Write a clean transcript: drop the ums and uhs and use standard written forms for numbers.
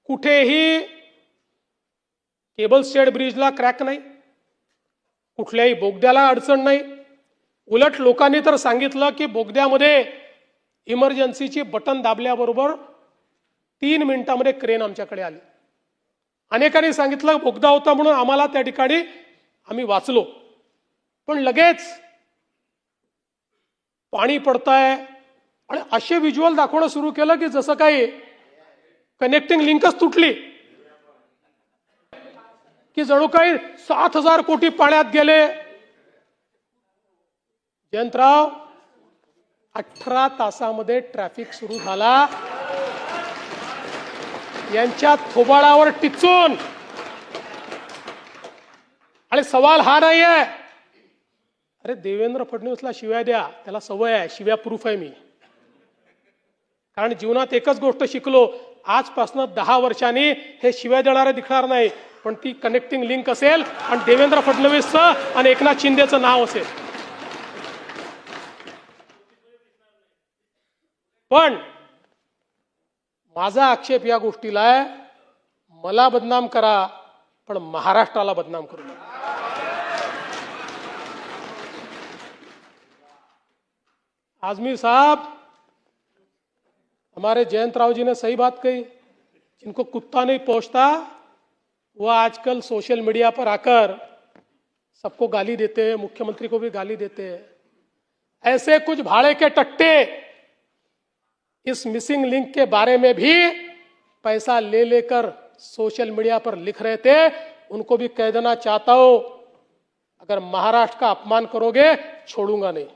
कुठेही cable stayed ब्रिजला crack नाही, कुठल्याही बोगद्याला अडचण नाही. उलट लोकांनी तर सांगितलं की बोगद्यामध्ये इमर्जन्सीची बटन दाबल्याबरोबर 3 मिनिटांमध्ये क्रेन आमच्याकडे आली. अनेकांनी सांगितलं बोगदा होता म्हणून आम्हाला त्या ठिकाणी आम्ही वाचलो, पण लगेच पाणी पडतंय आणि असे व्हिज्युअल दाखवणं सुरू केलं की जसं काही कनेक्टिंग लिंकच तुटली, की जणू काही 7,000 कोटी पाण्यात गेले. जयंतराव, 18 तासामध्ये ट्रॅफिक सुरू झाला. यांच्या थोबाडावर टिचून. आणि सवाल हा नाही आहे, अरे देवेंद्र फडणवीसला शिव्या द्या, त्याला सवय आहे, शिव्या प्रूफ आहे मी. कारण जीवनात एकच गोष्ट शिकलो, आजपासून 10 वर्षांनी हे शिव्या देणारे दिसणार नाही, पण ती कनेक्टिंग लिंक असेल आणि देवेंद्र फडणवीसचं आणि एकनाथ शिंदेचं नाव असेल. पण माझा आक्षेप या गोष्टीला आहे, मला बदनाम करा पण महाराष्ट्राला बदनाम करू नका. आजमी साहब, हमारे जयंत राव जी ने सही बात कही, जिनको कुत्ता नहीं पहुंचता वो आजकल सोशल मीडिया पर आकर सबको गाली देते हैं, मुख्यमंत्री को भी गाली देते हैं. ऐसे कुछ भाड़े के टट्टे इस मिसिंग लिंक के बारे में भी पैसा ले लेकर सोशल मीडिया पर लिख रहे थे. उनको भी कह देना चाहता हूं, अगर महाराष्ट्र का अपमान करोगे छोड़ूंगा नहीं.